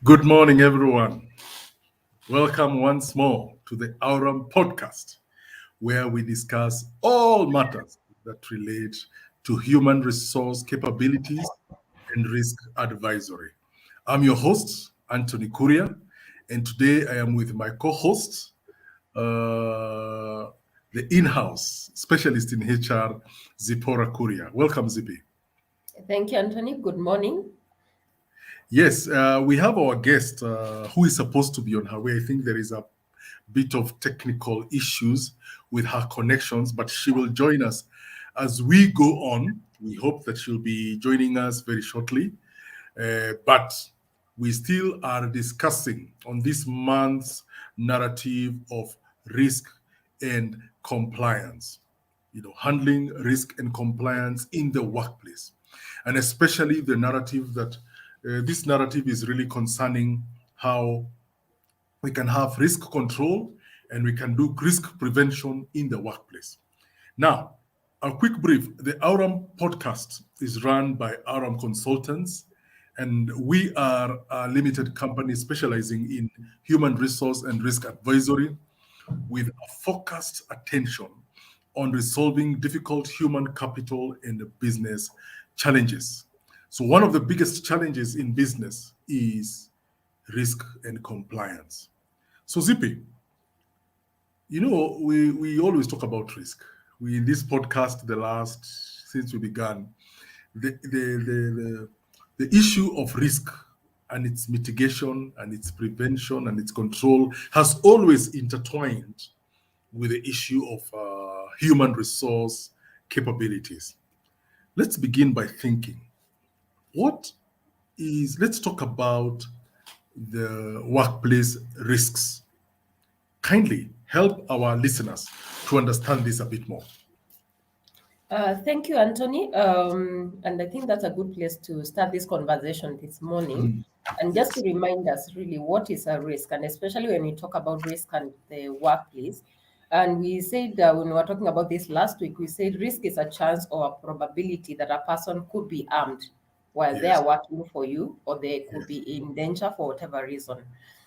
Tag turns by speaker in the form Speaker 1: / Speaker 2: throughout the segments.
Speaker 1: Good morning, everyone. Welcome once more to the Aurum podcast, where we discuss all matters that relate to human resource capabilities and risk advisory. I'm your host, Anthony Kuria, and today I am with my co host, the in house specialist in HR, Zipporah Kuria. Welcome, Zippy.
Speaker 2: Thank you, Anthony. Good morning.
Speaker 1: Yes, we have our guest who is supposed to be on her way. I think there is a bit of technical issues with her connections, but she will join us as we go on. We hope that she'll be joining us very shortly. But we still are discussing on this month's narrative of risk and compliance, handling risk and compliance in the workplace. And especially the narrative that this narrative is really concerning how we can have risk control and we can do risk prevention in the workplace. Now, a quick brief. The Aurum podcast is run by Aurum Consultants, and we are a limited company specializing in human resource and risk advisory with a focused attention on resolving difficult human capital and business challenges. So, one of the biggest challenges in business is risk and compliance. So, Zippy, we always talk about risk. We in this podcast, the last since we began, the issue of risk and its mitigation and its prevention and its control has always intertwined with the issue of human resource capabilities. Let's begin by thinking let's talk about the workplace risks. Kindly help our listeners to understand this a bit more.
Speaker 2: Thank you, Anthony. And I think that's a good place to start this conversation this morning. And just to remind us really what is a risk, and especially when we talk about risk and the workplace. And we said when we were talking about this last week, we said risk is a chance or a probability that a person could be harmed while they
Speaker 1: Yes,
Speaker 2: are working for you, or they could
Speaker 1: yes,
Speaker 2: be in danger for whatever reason.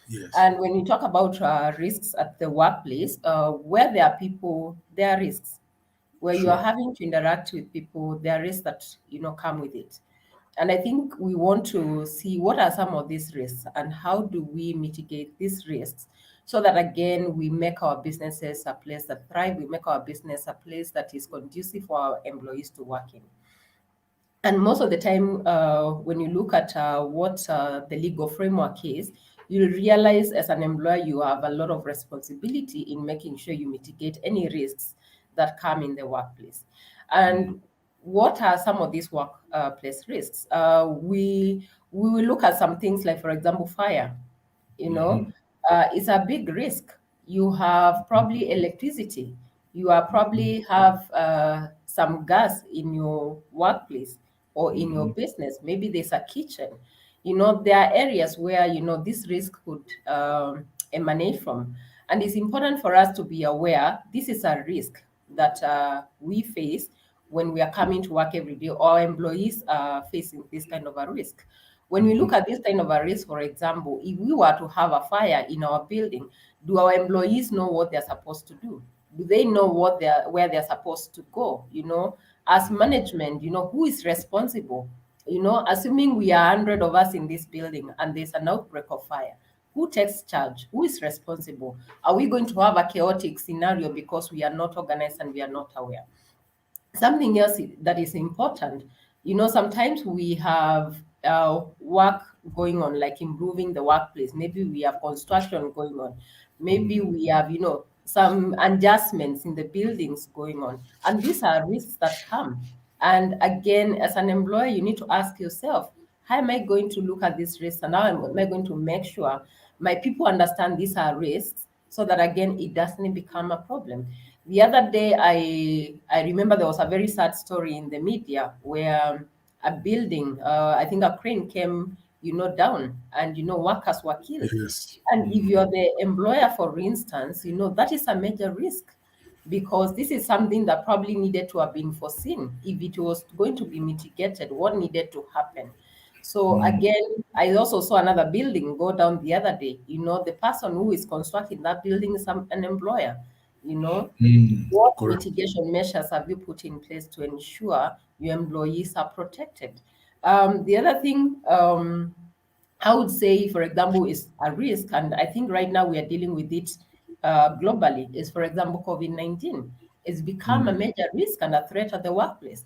Speaker 1: yes.
Speaker 2: And when you talk about risks at the workplace, where there are people, there are risks. Where you are
Speaker 1: Sure.
Speaker 2: having to interact with people, there are risks that come with it. And I think we want to see what are some of these risks and how do we mitigate these risks so that again we make our businesses a place that thrive, we make our business a place that is conducive for our employees to work in. And most of the time, when you look at what the legal framework is, you'll realize as an employer you have a lot of responsibility in making sure you mitigate any risks that come in the workplace. And what are some of these workplace risks? We will look at some things like, for example, fire. You know,
Speaker 1: Mhm.
Speaker 2: it's a big risk. You have probably electricity. You are probably have some gas in your workplace or in your
Speaker 1: Mhm.
Speaker 2: business. Maybe there's a kitchen. There are areas where this risk could emanate from, and it's important for us to be aware this is a risk that we face when we are coming to work every day. Our employees are facing this kind of a risk. When we look
Speaker 1: Mhm.
Speaker 2: at this kind of a risk, for example, if we were to have a fire in our building, do our employees know what they're supposed to do? Do they know where they're supposed to go? As management, who is responsible? Assuming we are 100 of us in this building and there's an outbreak of fire, who takes charge? Who is responsible? Are we going to have a chaotic scenario because we are not organized and we are not aware? Something else that is important, sometimes we have work going on, like improving the workplace. Maybe we have construction going on. Maybe we have, some adjustments in the buildings going on. And these are risks that come. And again, as an employer, you need to ask yourself, how am I going to look at these risks? And how am I going to make sure my people understand these are risks so that, again, it doesn't become a problem? The other day, I remember there was a very sad story in the media where a building, I think a crane came, down, and workers were killed.
Speaker 1: Yes.
Speaker 2: And if you're the employer, for instance, that is a major risk because this is something that probably needed to have been foreseen. If it was going to be mitigated, what needed to happen? So again, I also saw another building go down the other day. The person who is constructing that building is an employer. You know, what
Speaker 1: Correct.
Speaker 2: mitigation measures have you put in place to ensure your employees are protected? The other thing, I would say, for example, is a risk, and I think right now we are dealing with it globally, is, for example, COVID-19. It's become a major risk and a threat at the workplace.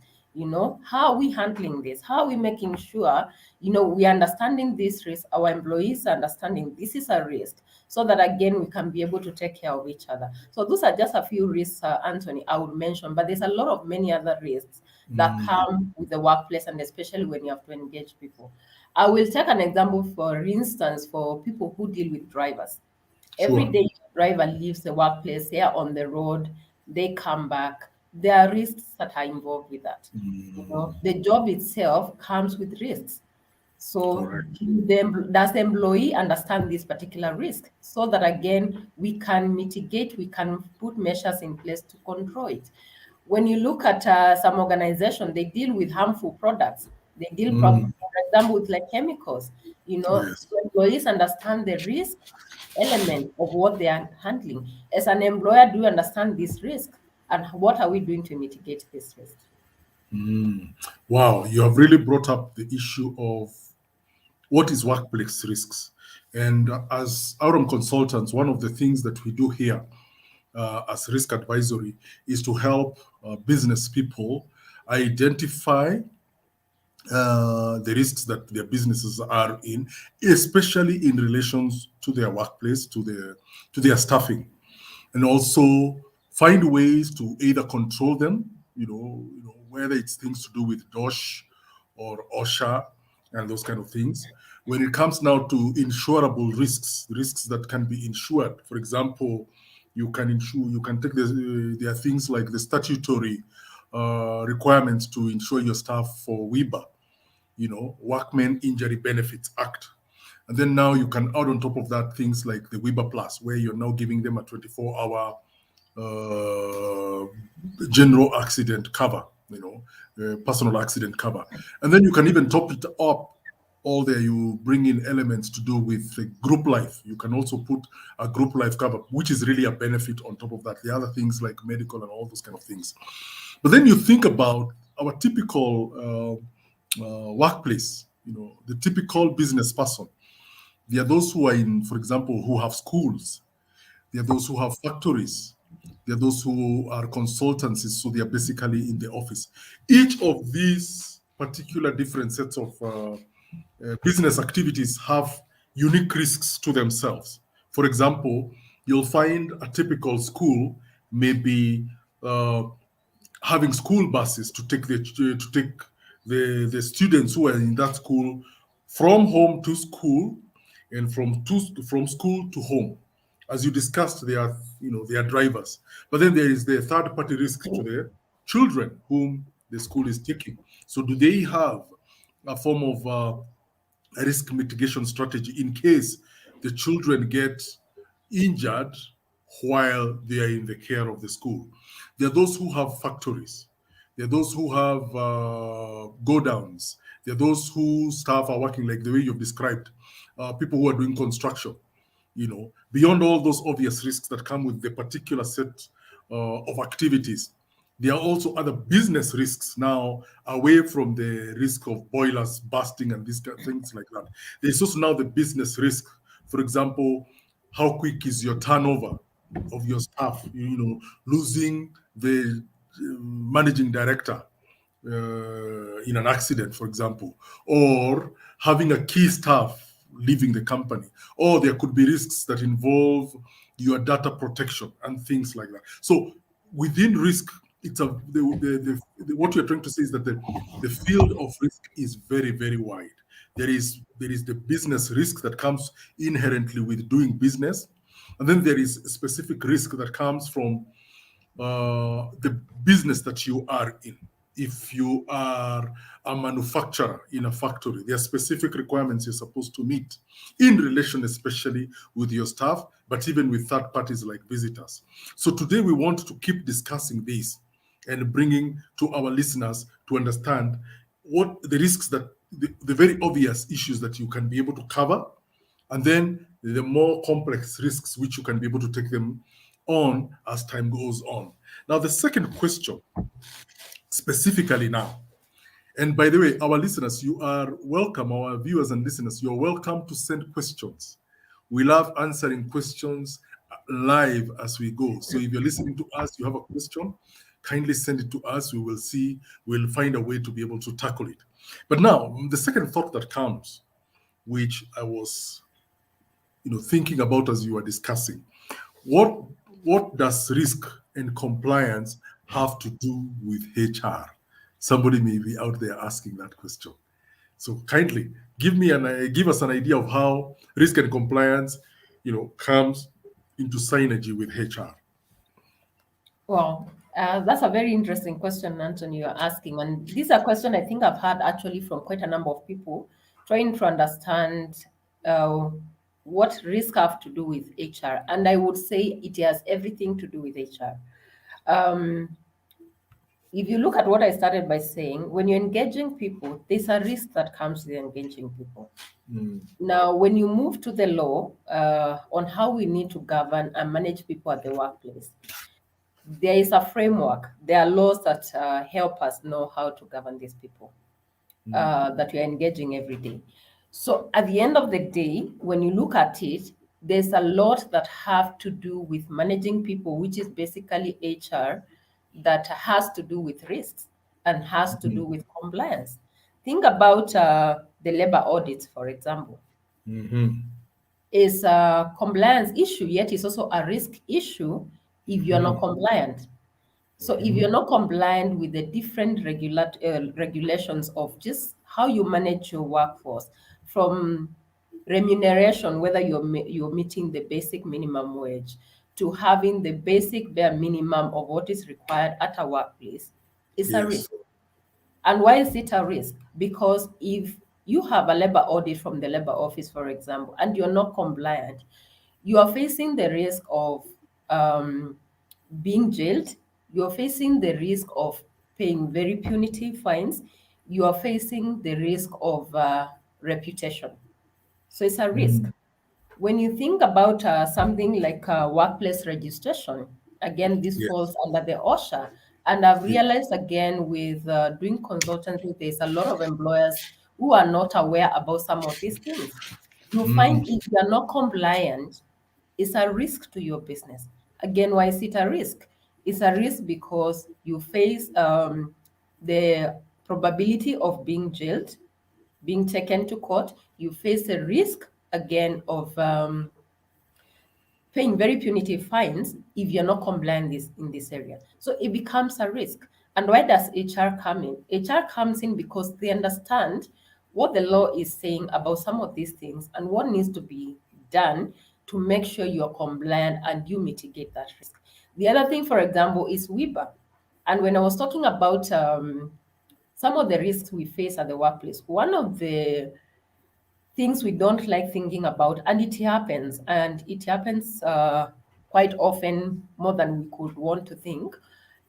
Speaker 2: How are we handling this? How are we making sure, we are understanding this risk, our employees are understanding this is a risk, so that again, we can be able to take care of each other. So those are just a few risks, Anthony, I would mention, but there's a lot of many other risks that come with the workplace, and especially when you have to engage people. I will take an example, for instance, for people who deal with drivers. Every
Speaker 1: Sure.
Speaker 2: day, a driver leaves the workplace, they are on the road, they come back. There are risks that are involved with that. The job itself comes with risks. So,
Speaker 1: Correct.
Speaker 2: does the employee understand this particular risk, so that again we can mitigate, we can put measures in place to control it? When you look at some organization, they deal with harmful products. They deal, for example, with like chemicals.
Speaker 1: Yes.
Speaker 2: Do employees understand the risk element of what they are handling? As an employer, do you understand this risk? And what are we doing to mitigate this risk?
Speaker 1: Wow, you have really brought up the issue of what is workplace risks. And as Aurum consultants, one of the things that we do here as risk advisory is to help business people identify the risks that their businesses are in, especially in relations to their workplace, to their staffing, and also find ways to either control them, whether it's things to do with DOSH or OSHA and those kind of things. When it comes now to insurable risks that can be insured, for example, you can take there are things like the statutory requirements to insure your staff for WIBA, Workmen Injury Benefits Act. And then now you can add on top of that things like the WIBA Plus, where you're now giving them a 24-hour general accident cover, personal accident cover. And then you can even top it up all there. You bring in elements to do with group life. You can also put a group life cover, which is really a benefit on top of that. The other things like medical and all those kind of things. But then you think about our typical workplace, the typical business person. There are those who are in, for example, who have schools. There are those who have factories. There are those who are consultancies, so they are basically in the office. Each of these particular different sets of business activities have unique risks to themselves. For example, you'll find a typical school maybe having school buses to take the students who are in that school from home to school and from school to home. As you discussed, they are drivers, but then there is the third party risk to the children whom the school is taking. So do they have a form of a risk mitigation strategy in case the children get injured while they are in the care of the school? There are those who have factories. There are those who have go downs. There are those whose staff are working like the way you've described, people who are doing construction. Beyond all those obvious risks that come with the particular set of activities, there are also other business risks now, away from the risk of boilers busting and these things like that. There's also now the business risk. For example, how quick is your turnover of your staff? Losing the managing director in an accident, for example, or having a key staff leaving the company, or there could be risks that involve your data protection and things like that. So within risk, it's what you're trying to say is that the field of risk is very, very wide. There is the business risk that comes inherently with doing business, and then there is specific risk that comes from the business that you are in. If you are a manufacturer in a factory, there are specific requirements you're supposed to meet in relation, especially with your staff, but even with third parties like visitors. So today we want to keep discussing this and bringing to our listeners to understand what the risks that the very obvious issues that you can be able to cover, and then the more complex risks which you can be able to take them on as time goes on. Now, the second question specifically now, and by the way, our listeners, you are welcome, our viewers and listeners, you're welcome to send questions. We love answering questions live as we go. So if you're listening to us, you have a question, kindly send it to us. We will see, we'll find a way to be able to tackle it. But now, the second thought that comes, which I was thinking about as you were discussing, what does risk and compliance have to do with HR? Somebody may be out there asking that question. So kindly give us an idea of how risk and compliance, comes into synergy with HR.
Speaker 2: Well, that's a very interesting question, Anthony, you're asking. And this is a question I think I've had actually from quite a number of people trying to understand uh, what risk have to do with HR. And I would say it has everything to do with HR. Um, if you look at what I started by saying, when you're engaging people, there's a risk that comes with engaging people.
Speaker 1: Mm.
Speaker 2: Now, when you move to the law on how we need to govern and manage people at the workplace, there is a framework. There are laws that help us know how to govern these people that we are engaging every day. So at the end of the day, when you look at it, there's a lot that have to do with managing people, which is basically HR, that has to do with risks and has to do with compliance. Think about the labor audits, for example.
Speaker 1: Mm-hmm.
Speaker 2: Is a compliance issue, yet it's also a risk issue if you're not compliant. So if you're not compliant with the different regulations of just how you manage your workforce, from remuneration, whether you're meeting the basic minimum wage, to having the basic bare minimum of what is required at a workplace, it's a
Speaker 1: Yes.
Speaker 2: risk. And why is it a risk? Because if you have a labor audit from the labor office, for example, and you're not compliant, you are facing the risk of um, being jailed. You're facing the risk of paying very punitive fines. You are facing the risk of reputation. So it's a risk. When you think about something like workplace registration, again, this
Speaker 1: Yes.
Speaker 2: falls under the OSHA. And I've
Speaker 1: Yes.
Speaker 2: realized again with doing consultancy, there's a lot of employers who are not aware about some of these things. You find if you're not compliant, it's a risk to your business. Again, why is it a risk? It's a risk because you face the probability of being jailed, being taken to court. You face a risk again of paying very punitive fines if you're not compliant in this area. So it becomes a risk. And why does HR come in? HR comes in because they understand what the law is saying about some of these things and what needs to be done to make sure you're compliant and you mitigate that risk. The other thing, for example, is WIBA. And when I was talking about some of the risks we face at the workplace, one of the things we don't like thinking about, and it happens quite often, more than we could want to think,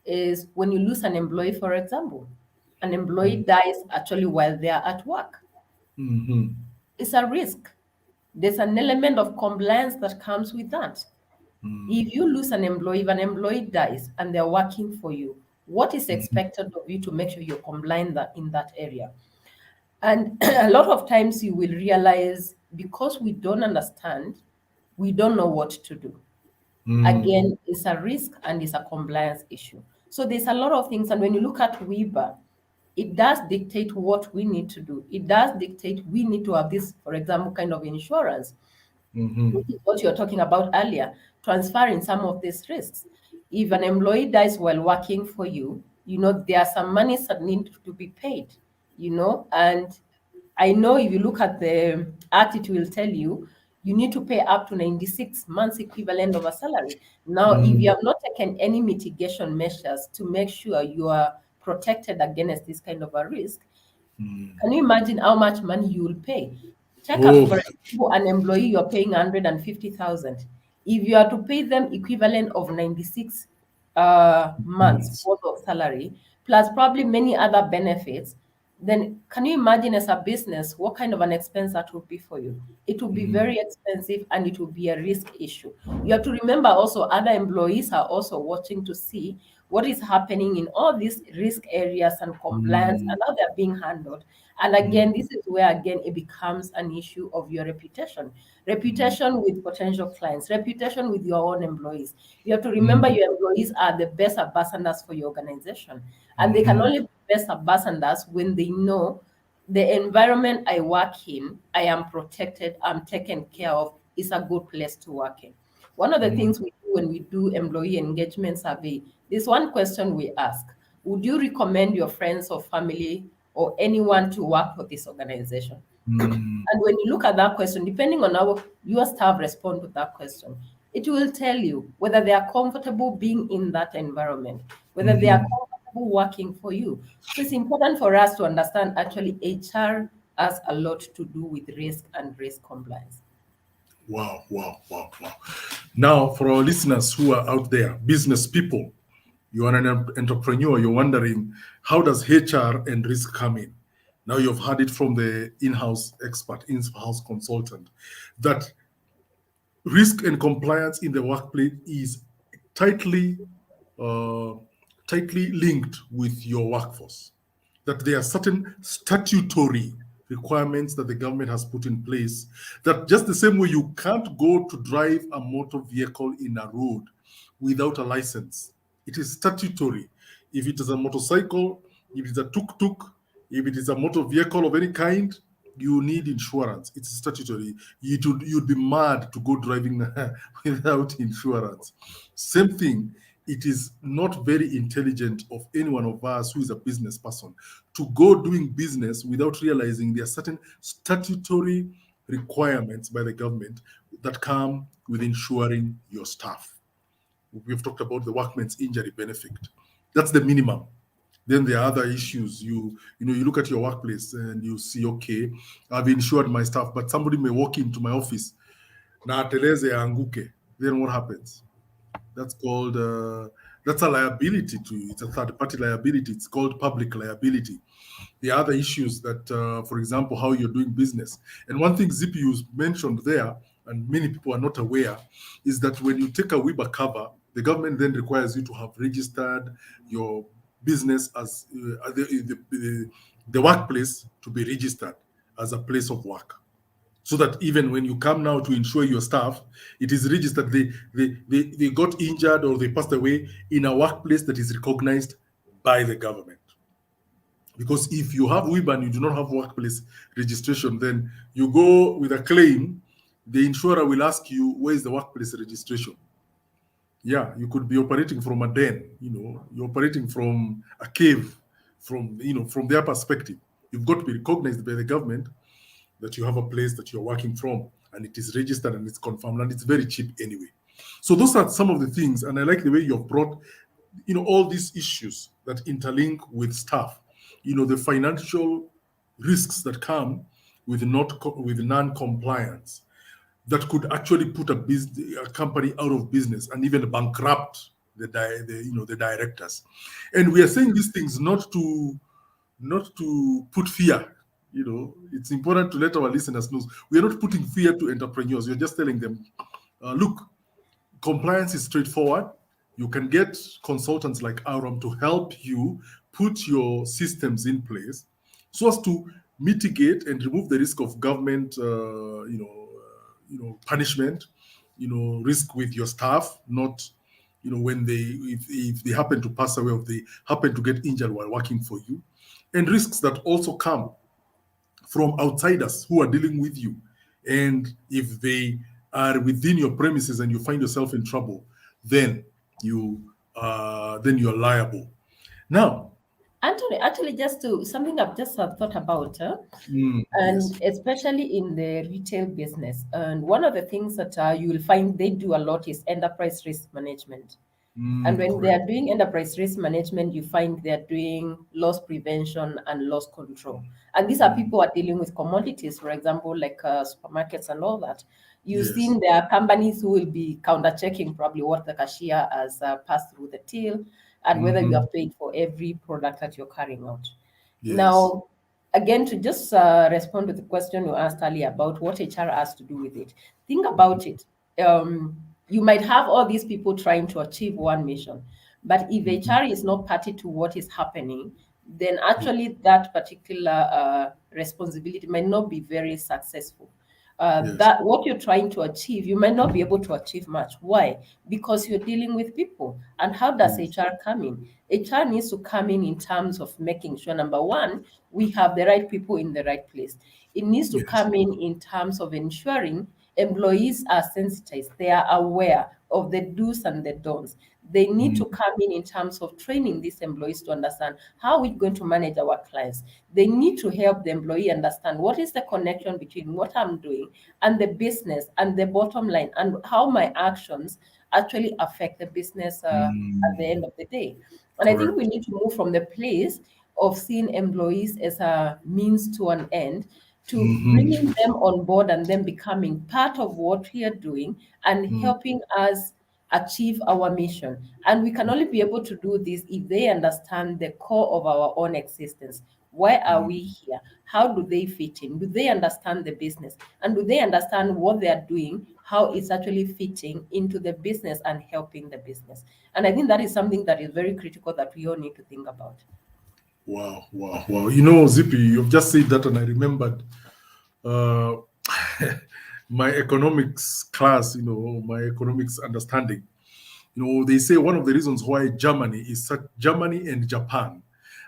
Speaker 2: is when you lose an employee, for example. An employee dies actually while they are at work.
Speaker 1: Mm-hmm.
Speaker 2: It's a risk. There's an element of compliance that comes with that. If you lose an employee, if an employee dies and they're working for you, what is expected of you to make sure you're compliant in that area? And a lot of times you will realize, because we don't understand, we don't know what to do. Again, it's a risk and it's a compliance issue. So there's a lot of things. And when you look at WIBA, it does dictate what we need to do. It does dictate we need to have this, for example, kind of insurance, which is what you're talking about earlier, transferring some of these risks. If an employee dies while working for you, there are some monies that need to be paid, and I know if you look at the act, it will tell you you need to pay up to 96 months equivalent of a salary. Now, if you have not taken any mitigation measures to make sure you are protected against this kind of a risk, can you imagine how much money you will pay? Check out,
Speaker 1: Oh,
Speaker 2: for example, an employee you're paying 150,000. If you are to pay them equivalent of 96 months worth of salary, plus probably many other benefits, then can you imagine as a business what kind of an expense that would be for you? It would be very expensive and it would be a risk issue. You have to remember also other employees are also watching to see what is happening in all these risk areas and compliance
Speaker 1: Mm,
Speaker 2: and how they're being handled. And
Speaker 1: mm,
Speaker 2: again, this is where again it becomes an issue of your reputation. Reputation with potential clients, reputation with your own employees. You have to remember
Speaker 1: mm,
Speaker 2: your employees are the best ambassadors for your organization. And they can
Speaker 1: mhm,
Speaker 2: only be best ambassadors when they know the environment I work in, I am protected, I'm taken care of, is a good place to work in. One of the
Speaker 1: mm,
Speaker 2: things we do when we do employee engagement survey, this one question we ask: would you recommend your friends or family or anyone to work for this organization?
Speaker 1: mm,
Speaker 2: And when you look at that question, depending on how your staff respond to that question, it will tell you whether they are comfortable being in that environment, whether they are
Speaker 1: mhm.
Speaker 2: comfortable working for you. So it's important for us to understand actually HR has a lot to do with risk and risk compliance.
Speaker 1: Wow, wow, wow, wow. Now, for our listeners who are out there, business people, you are an entrepreneur, you're wondering how does HR and risk come in? Now you've heard it from the in-house expert, in-house consultant, that risk and compliance in the workplace is tightly uh, tightly linked with your workforce. That there are certain statutory requirements that the government has put in place, that just the same way you can't go to drive a motor vehicle in a road without a license. It is statutory. If it is a motorcycle, if it is a tuk-tuk, if it is a motor vehicle of any kind, you need insurance. It's statutory. You'd be mad to go driving without insurance. Same thing, it is not very intelligent of any one of us who is a business person to go doing business without realizing there are certain statutory requirements by the government that come with insuring your staff. We've talked about the workman's injury benefit. That's the minimum. Then there are other issues. You look at your workplace and you see, okay, I've insured my staff, but somebody may walk into my office na ateleze anguke. Then what happens? That's called that's a liability to you. It's a third party liability. It's called public liability. The other issues that, for example, how you're doing business. And one thing ZPU mentioned there, and many people are not aware, is that when you take a WIBA cover, the government then requires you to have registered your business as the workplace to be registered as a place of work, so that even when you come now to insure your staff, it is registered they got injured or they passed away in a workplace that is recognized by the government. Because if you have WIB and you do not have workplace registration, then you go with a claim, the insurer will ask you, where is the workplace registration? Yeah, you could be operating from a den, you're operating from a cave, from their perspective. You've got to be recognized by the government that you have a place that you're working from, and it is registered and it's confirmed, and it's very cheap anyway. So those are some of the things, and I like the way you've brought all these issues that interlink with staff, the financial risks that come with non-compliance, that could actually put a company out of business and even bankrupt the directors. And we are saying these things not to put fear. It's important to let our listeners know we are not putting fear to entrepreneurs. We're just telling them, look, compliance is straightforward. You can get consultants like Aurum to help you put your systems in place so as to mitigate and remove the risk of government, punishment, risk with your staff, not, when if they happen to pass away or they happen to get injured while working for you, and risks that also come from outsiders who are dealing with you. And if they are within your premises and you find yourself in trouble, then you're liable. Now,
Speaker 2: Anthony, actually, just to something I've just thought about,
Speaker 1: yes.
Speaker 2: and especially in the retail business. And one of the things that you will find they do a lot is enterprise risk management. And when they
Speaker 1: Correct.
Speaker 2: are doing enterprise risk management, you find they're doing loss prevention and loss control. And these are
Speaker 1: Mm,
Speaker 2: people who are dealing with commodities, for example, like supermarkets and all that. You've
Speaker 1: yes.
Speaker 2: seen there are companies who will be counter checking probably what the cashier has passed through the till and whether you
Speaker 1: Hmm.
Speaker 2: have paid for every product that you're carrying out.
Speaker 1: Yes.
Speaker 2: Now, again, to just respond to the question you asked earlier about what HR has to do with it, think about it. You might have all these people trying to achieve one mission, but if
Speaker 1: Mhm.
Speaker 2: HR is not party to what is happening, then
Speaker 1: Yeah.
Speaker 2: actually that particular responsibility might not be very successful.
Speaker 1: Yes.
Speaker 2: That what you're trying to achieve, you might not be able to achieve much. Why? Because you're dealing with people. And how does
Speaker 1: Yes.
Speaker 2: HR come in? HR needs to come in terms of making sure, number one, we have the right people in the right place. It needs to
Speaker 1: Yes.
Speaker 2: come in terms of ensuring employees are sensitized, they are aware of the do's and the don'ts. They need
Speaker 1: Mm.
Speaker 2: to come in terms of training these employees to understand how we're going to manage our clients. They need to help the employee understand what is the connection between what I'm doing and the business and the bottom line, and how my actions actually affect the business at the
Speaker 1: Mm.
Speaker 2: end of the day. And I think we
Speaker 1: Correct.
Speaker 2: need to move from the place of seeing employees as a means to an end to
Speaker 1: Hmm.
Speaker 2: bringing them on board and them becoming part of what we are doing and
Speaker 1: Mm.
Speaker 2: helping us achieve our mission. And we can only be able to do this if they understand the core of our own existence. Why are we
Speaker 1: Mm.
Speaker 2: here? How do they fit in? Do they understand the business? And do they understand what they are doing, how it's actually fitting into the business and helping the business? And I think that is something that is very critical that we all need to think about.
Speaker 1: Wow, wow, wow. Zippy, you've just said that, and I remembered uh, my economics class, my economics understanding. They say one of the reasons why Germany and Japan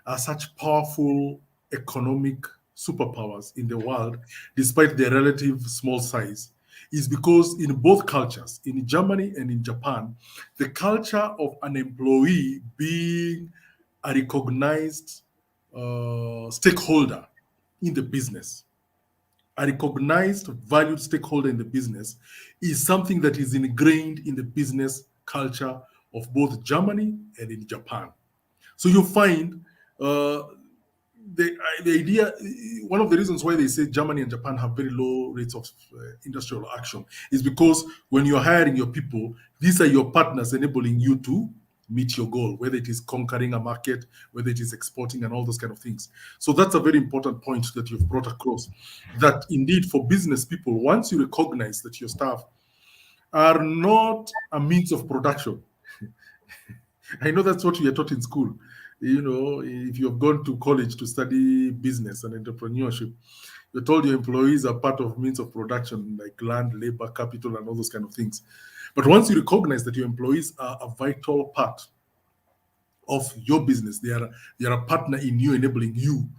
Speaker 1: are such powerful economic superpowers in the world, despite their relative small size, is because in both cultures, in Germany and in Japan, the culture of an employee being a recognized stakeholder in the business, a recognized, valued stakeholder in the business, is something that is ingrained in the business culture of both Germany and in Japan. So you find uh, the idea, one of the reasons why they say Germany and Japan have very low rates of industrial action is because when you're hiring your people, these are your partners enabling you to meet your goal, whether it is conquering a market, whether it is exporting, and all those kind of things. So that's a very important point that you've brought across. That indeed, for business people, once you recognize that your staff are not a means of production, I know that's what we are taught in school. If you have gone to college to study business and entrepreneurship, you're told your employees are part of means of production, like land, labor, capital, and all those kind of things. But once you recognize that your employees are a vital part of your business, they are a partner in you, enabling you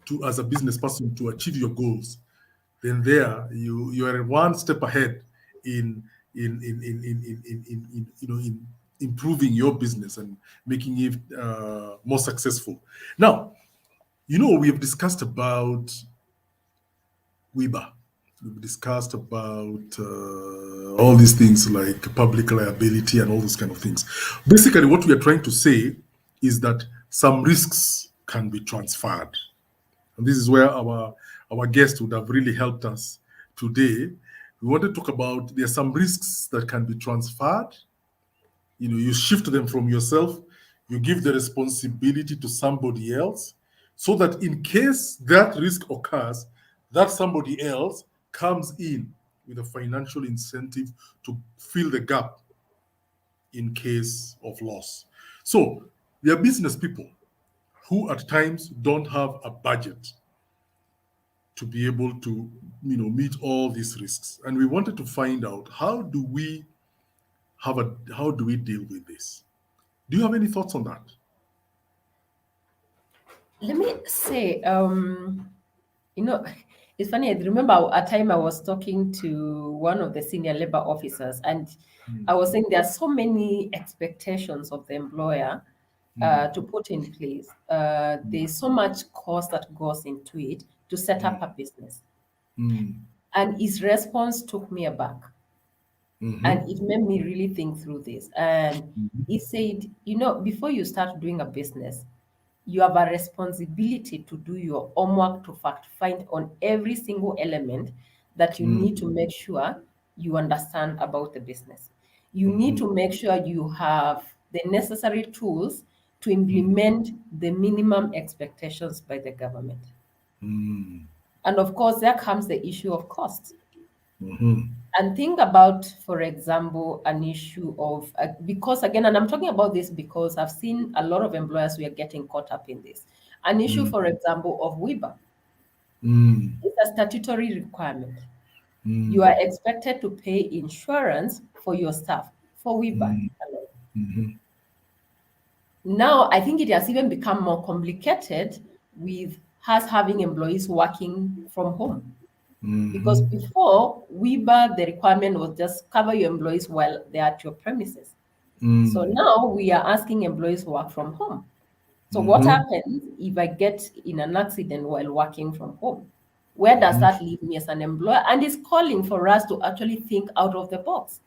Speaker 1: to, as a business person, to achieve your goals. Then there you are one step ahead in in improving your business and making it more successful. Now, we have discussed about WIBA. We've discussed about all these things like public liability and all those kind of things. Basically, what we are trying to say is that some risks can be transferred. And this is where our guest would have really helped us today. We want to talk about there are some risks that can be transferred. You shift them from yourself, you give the responsibility to somebody else, so that in case that risk occurs, that somebody else comes in with a financial incentive to fill the gap in case of loss. So there are business people who at times don't have a budget to be able to meet all these risks, and we wanted to find out how do we deal with this. Do you have any thoughts on that?
Speaker 2: Let me say, you know, it's funny. I remember a time I was talking to one of the senior labor officers, and I
Speaker 1: Mm.
Speaker 2: was saying there are so many expectations of the employer
Speaker 1: Mm.
Speaker 2: to put in place. There's so
Speaker 1: Mm.
Speaker 2: much cost that goes into it to set up
Speaker 1: Mm.
Speaker 2: a business.
Speaker 1: Mm.
Speaker 2: And his response took me aback,
Speaker 1: Mhm.
Speaker 2: and it made me really think through this. And
Speaker 1: Mhm.
Speaker 2: he said, before you start doing a business, you have a responsibility to do your homework, to fact find on every single element that you
Speaker 1: Mm.
Speaker 2: need to make sure you understand about the business. You need
Speaker 1: Mhm.
Speaker 2: to make sure you have the necessary tools to
Speaker 1: Mm.
Speaker 2: implement the minimum expectations by the government.
Speaker 1: Mm.
Speaker 2: And of course, there comes the issue of cost.
Speaker 1: Mm-hmm.
Speaker 2: And think about, for example, an issue of, because again, and I'm talking about this because I've seen a lot of employers who are getting caught up in this. An issue,
Speaker 1: Mm.
Speaker 2: for example, of WIBA.
Speaker 1: Mm.
Speaker 2: It's a statutory requirement. You
Speaker 1: Mm.
Speaker 2: are expected to pay insurance for your staff for WIBA
Speaker 1: Mm.
Speaker 2: alone.
Speaker 1: Mm-hmm.
Speaker 2: Now, I think it has even become more complicated with us having employees working from home. Because
Speaker 1: Mm-hmm.
Speaker 2: before, WIBA, the requirement was just cover your employees while they're at your premises. So
Speaker 1: Mm.
Speaker 2: now we are asking employees to work from home. So what
Speaker 1: Mm-hmm.
Speaker 2: happens if I get in an accident while working from home? Where does
Speaker 1: Mm-hmm.
Speaker 2: that leave me as an employer? And it's calling for us to actually think out of the box.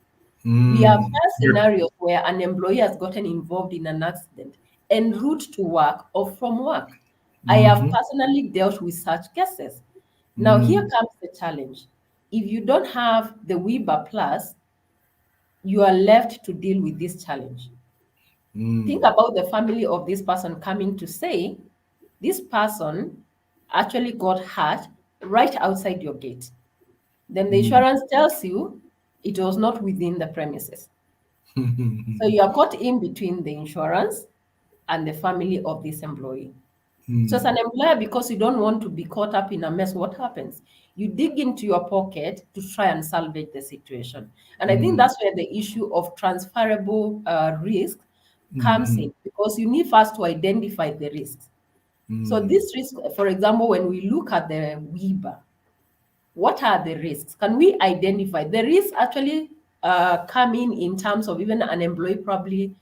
Speaker 2: We have
Speaker 1: Mm.
Speaker 2: had
Speaker 1: Yes.
Speaker 2: scenarios where an employee has gotten involved in an accident en route to work or from work. I have
Speaker 1: Mm-hmm.
Speaker 2: personally dealt with such cases. Now, here
Speaker 1: Mm.
Speaker 2: comes the challenge. If you don't have the WIBA Plus, you are left to deal with this challenge. Think
Speaker 1: Mm.
Speaker 2: about the family of this person coming to say, this person actually got hurt right outside your gate. Then the
Speaker 1: Mm.
Speaker 2: insurance tells you it was not within the premises. So
Speaker 1: Mm.
Speaker 2: you are caught in between the insurance and the family of this employee. So as
Speaker 1: Mm.
Speaker 2: an employer, because you don't want to be caught up in a mess, what happens? You dig into your pocket to try and salvage the situation. And I think
Speaker 1: Mm.
Speaker 2: that's where the issue of transferable risk comes
Speaker 1: Mhm.
Speaker 2: in, because you need first to identify the risks. So
Speaker 1: Mm.
Speaker 2: this risk, for example, when we look at the WIBA, what are the risks? Can we identify the risks actually come in terms of even an employee probably,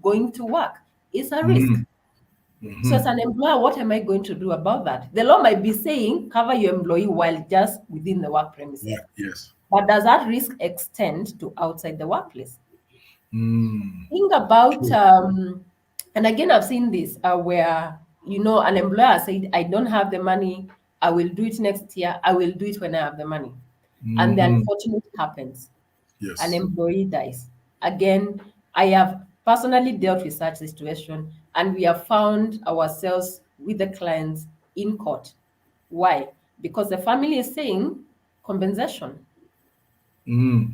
Speaker 2: going to work is a risk.
Speaker 1: Mm.
Speaker 2: So as
Speaker 1: Mhm.
Speaker 2: an employer, what am I going to do about that? The law might be saying cover your employee while just within the work premises.
Speaker 1: Yeah. Yes.
Speaker 2: But does that risk extend to outside the workplace?
Speaker 1: Mm.
Speaker 2: Think about,
Speaker 1: True.
Speaker 2: and again, I've seen this where, an employer said, I don't have the money. I will do it next year. I will do it when I have the money. And the
Speaker 1: Mhm.
Speaker 2: unfortunate happens, an
Speaker 1: Yes.
Speaker 2: employee dies. Again, I have personally dealt with such situation, and we have found ourselves with the clients in court. Why? Because the family is saying compensation.
Speaker 1: Mm.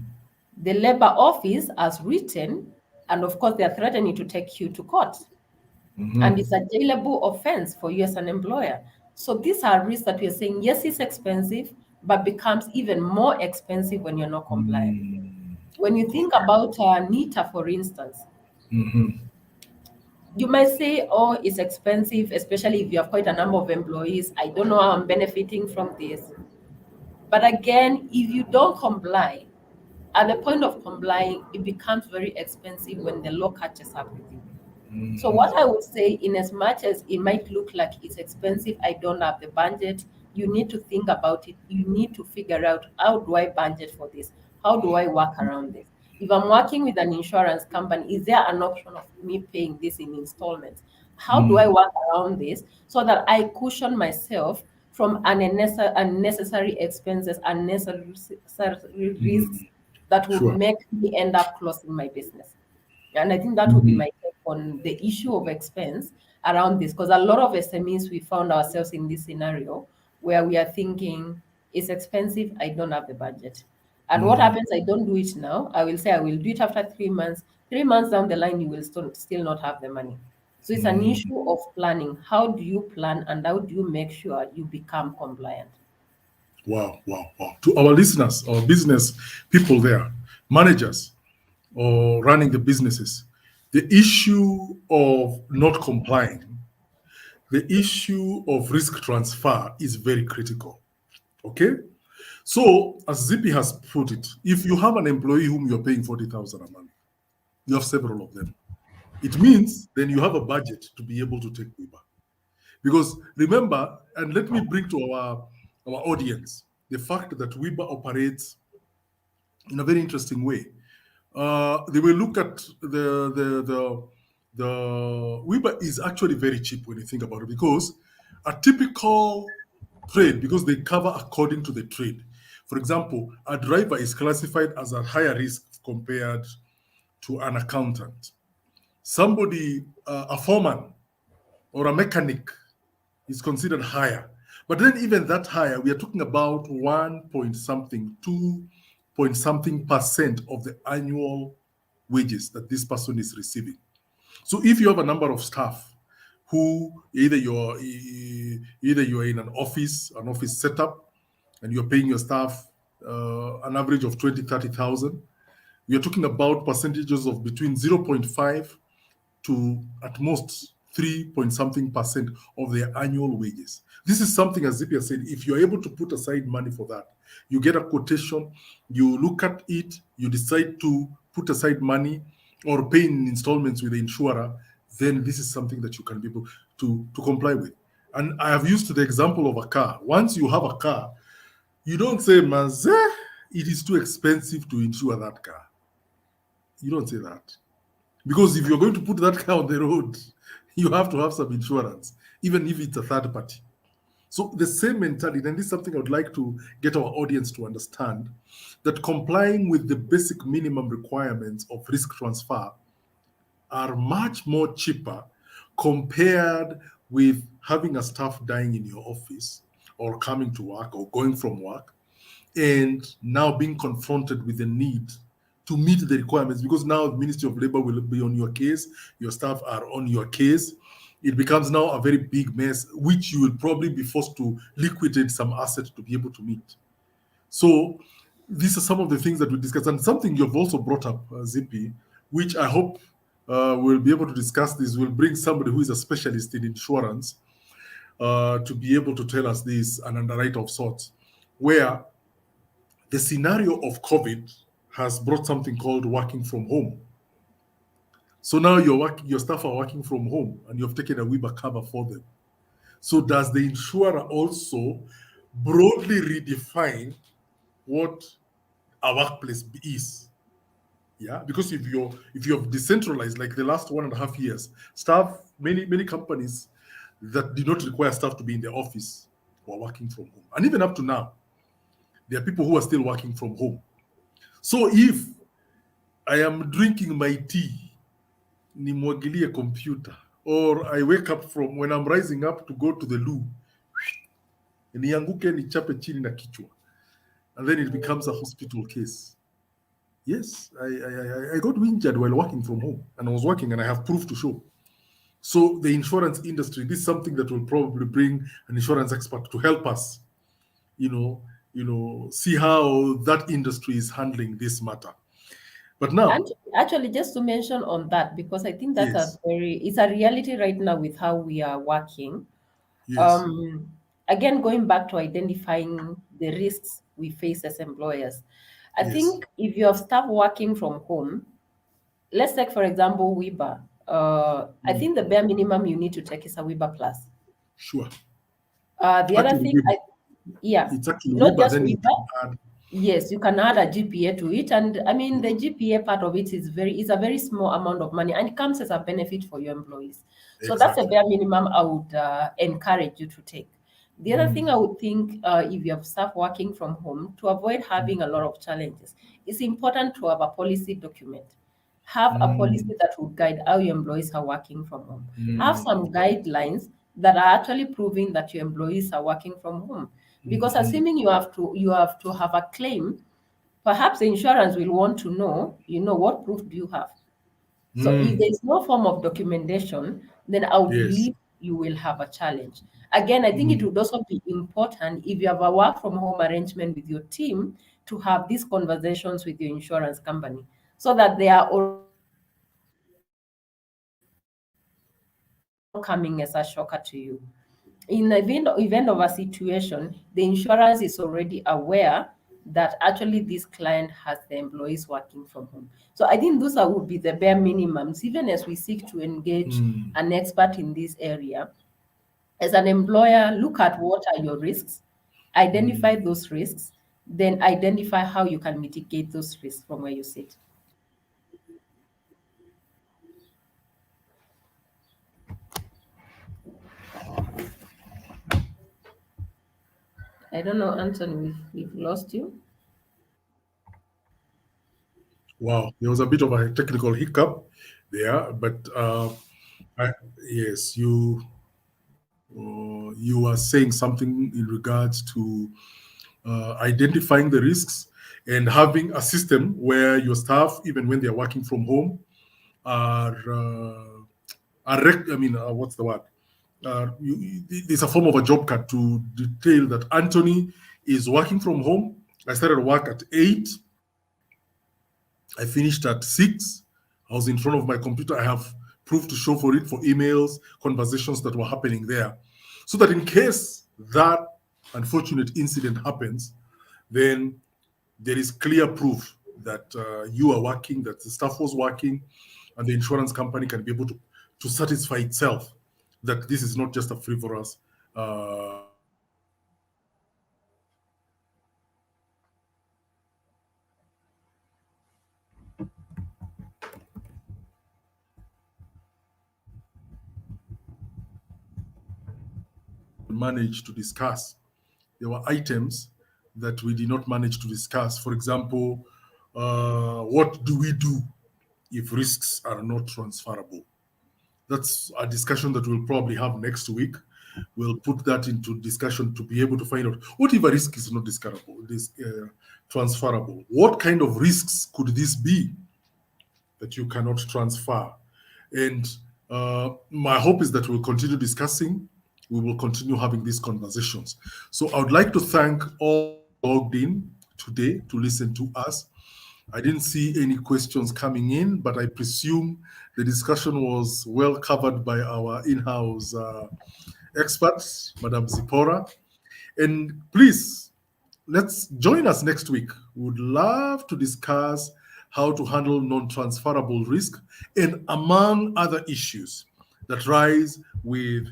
Speaker 2: The labor office has written, and of course, they are threatening to take you to court. And
Speaker 1: Mhm.
Speaker 2: it's a jailable offense for you as an employer. So these are risks that we are saying, yes, it's expensive, but becomes even more expensive when you're not compliant.
Speaker 1: Mm.
Speaker 2: When you think
Speaker 1: Okay.
Speaker 2: about NITA, for instance,
Speaker 1: Mhm.
Speaker 2: you might say, oh, it's expensive, especially if you have quite a number of employees. I don't know how I'm benefiting from this. But again, if you don't comply, at the point of complying, it becomes very expensive when the law catches up with you. So
Speaker 1: Mhm.
Speaker 2: what I would say, in as much as it might look like it's expensive, I don't have the budget, you need to think about it. You need to figure out, how do I budget for this? How do I work around this? If I'm working with an insurance company, is there an option of me paying this in installments? How do I
Speaker 1: Mm.
Speaker 2: work around this so that I cushion myself from unnecessary expenses, unnecessary risks
Speaker 1: Mm.
Speaker 2: that would
Speaker 1: Sure.
Speaker 2: make me end up closing my business? And I think that would be
Speaker 1: Mhm.
Speaker 2: my take on the issue of expense around this, because a lot of SMEs, we found ourselves in this scenario where we are thinking it's expensive, I don't have the budget. And what
Speaker 1: Mm.
Speaker 2: happens? I don't do it now. I will say I will do it after 3 months. 3 months down the line, you will still not have the money. So it's an
Speaker 1: Mm.
Speaker 2: issue of planning. How do you plan and how do you make sure you become compliant?
Speaker 1: Wow. Wow. Wow. To our listeners or business people there, managers or running the businesses, the issue of not complying, the issue of risk transfer is very critical. Okay. So, as Zippy has put it, if you have an employee whom you're paying 40,000 a month, you have several of them. It means then you have a budget to be able to take WIBA. Because remember, and let me bring to our audience the fact that WIBA operates in a very interesting way. They will look at the WIBA is actually very cheap when you think about it, because a typical trade, because they cover according to the trade. For example, a driver is classified as a higher risk compared to an accountant. Somebody, a foreman or a mechanic, is considered higher. But then even that higher, we are talking about 1 point something, 2 point something percent of the annual wages that this person is receiving. So if you have a number of staff who either you're in an office setup, and you're paying your staff an average of 20, 30,000, we are talking about percentages of between 0.5 to at most 3 point something percent of their annual wages. This is something, as Zipia said, if you're able to put aside money for that, you get a quotation, you look at it, you decide to put aside money or pay in installments with the insurer, then this is something that you can be able to comply with. And I have used the example of a car. Once you have a car, you don't say, Manze, it is too expensive to insure that car. You don't say that. Because if you're going to put that car on the road, you have to have some insurance, even if it's a third party. So the same mentality, and this is something I would like to get our audience to understand, that complying with the basic minimum requirements of risk transfer are much more cheaper compared with having a staff dying in your office or coming to work or going from work and now being confronted with the need to meet the requirements, because now the Ministry of Labor will be on your case, your staff are on your case. It becomes now a very big mess, which you will probably be forced to liquidate some assets to be able to meet. So these are some of the things that we discuss, and something you've also brought up, Zippy, which I hope we'll be able to discuss this. We'll bring somebody who is a specialist in insurance to be able to tell us this, an underwriter of sorts, where the scenario of COVID has brought something called working from home. So now your staff are working from home and you've taken a WIBA cover for them. So does the insurer also broadly redefine what a workplace is? Yeah, because if you've decentralized, like the last 1.5 years, many companies that did not require staff to be in the office were working from home. And even up to now, there are people who are still working from home. So if I am drinking my tea, nimwagilie computer, or I wake up from when I'm rising up to go to the loo, nianguke nichape chini na kichwa, and then it becomes a hospital case. Yes, I got injured while working from home, and I was working, and I have proof to show. So the insurance industry, this is something that will probably bring an insurance expert to help us, see how that industry is handling this matter. But
Speaker 2: And
Speaker 1: now,
Speaker 2: actually, just to mention on that, because I think that's
Speaker 1: yes,
Speaker 2: it's a reality right now with how we are working.
Speaker 1: yes,
Speaker 2: Um, Again, going back to identifying the risks we face as employers, I
Speaker 1: yes,
Speaker 2: think if you have staff working from home, let's take, for example, WIBA. I think the bare minimum you need to take is a WIBA plus.
Speaker 1: sure.
Speaker 2: The other
Speaker 1: Actually,
Speaker 2: thing, yeah,
Speaker 1: it's actually
Speaker 2: not
Speaker 1: WIBA,
Speaker 2: just
Speaker 1: then you
Speaker 2: WIBA.
Speaker 1: can add.
Speaker 2: Yes, you can add a GPA to it, and I mean the GPA part of it is a very small amount of money, and it comes as a benefit for your employees. So that's a
Speaker 1: Exactly.
Speaker 2: bare minimum I would encourage you to take. The other thing I would think, if you have staff working from home, to avoid having a lot of challenges, it's important to have a policy document. Have a policy
Speaker 1: Mm,
Speaker 2: that will guide how your employees are working from home. Have some
Speaker 1: mm,
Speaker 2: guidelines that are actually proving that your employees are working from home. Because
Speaker 1: mm,
Speaker 2: assuming you have to have a claim, perhaps the insurance will want to know, what proof do you have? So if
Speaker 1: mm.
Speaker 2: there's no form of documentation, then I would
Speaker 1: Yes.
Speaker 2: believe you will have a challenge. Again, I think it
Speaker 1: Mm,
Speaker 2: would also be important if you have a work from home arrangement with your team to have these conversations with your insurance company so that they are already aware of the risks and it's not coming as a shocker to you. In the event of a situation, the insurance is already aware that actually this client has the employees working from home. So I think those would be the bare minimums, even as we seek to engage
Speaker 1: mm,
Speaker 2: an expert in this area. As an employer, look at what are your risks, identify
Speaker 1: mm.
Speaker 2: those risks, then identify how you can mitigate those risks from where you sit. I don't know, Anton, we've lost you.
Speaker 1: Wow, there was a bit of a technical hiccup there, but I, yes, you you are saying something in regards to identifying the risks and having a system where your staff, even when they're working from home, are what's the word? It's a form of a job cut to detail that Anthony is working from home. I started work at 8. I finished at 6. I was in front of my computer. I have proof to show for it, for emails, conversations that were happening there. So that in case that unfortunate incident happens, then there is clear proof that you are working, that the staff was working, and the insurance company can be able to satisfy itself that this is not just a frivolous managed to discuss. Manage to discuss. There were items that we did not manage to discuss. For example, what do we do if risks are not transferable? That's a discussion that we'll probably have next week. We'll put that into discussion to be able to find out what if a risk is not discoverable, it is transferable. What kind of risks could this be that you cannot transfer? And my hope is that we'll continue discussing. We will continue having these conversations. So I would like to thank all those who logged in today to listen to us. I didn't see any questions coming in, but I presume the discussion was well covered by our in-house experts, Madam Zipora. And please, let's join us next week. We would love to discuss how to handle non-transferable risk and among other issues that rise with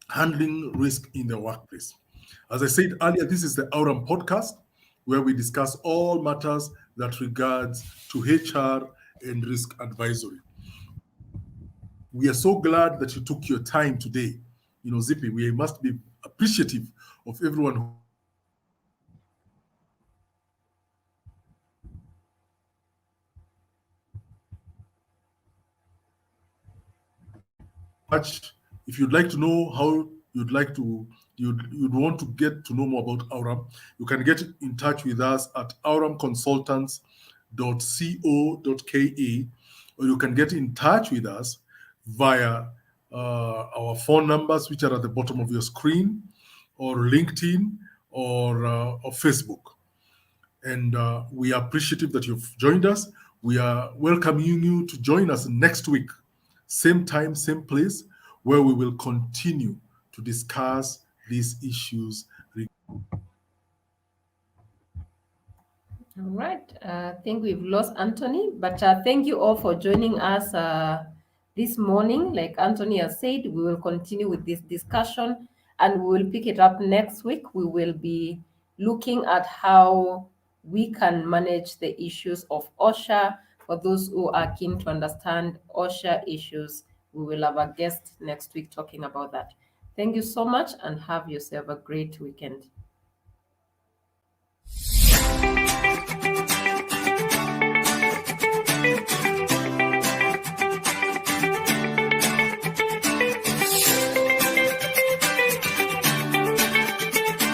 Speaker 1: handling risk in the workplace. As I said earlier, this is the Aurum podcast where we discuss all matters that regards to HR and risk advisory. We are so glad that you took your time today. Zippy, we must be appreciative of everyone who much. If you'd like to know how you'd want to get to know more about Aurum, you can get in touch with us at aurumconsultants.co.ke, or you can get in touch with us via our phone numbers, which are at the bottom of your screen, or LinkedIn, or Facebook. And we are appreciative that you've joined us. We are welcoming you to join us next week, same time, same place, where we will continue to discuss these issues.
Speaker 2: All right. I think we've lost Anthony, but thank you all for joining us this morning. Like Anthony has said, we will continue with this discussion and we will pick it up next week. We will be looking at how we can manage the issues of OSHA. For those who are keen to understand OSHA issues, we will have a guest next week talking about that. Thank you so much and have yourself a great weekend.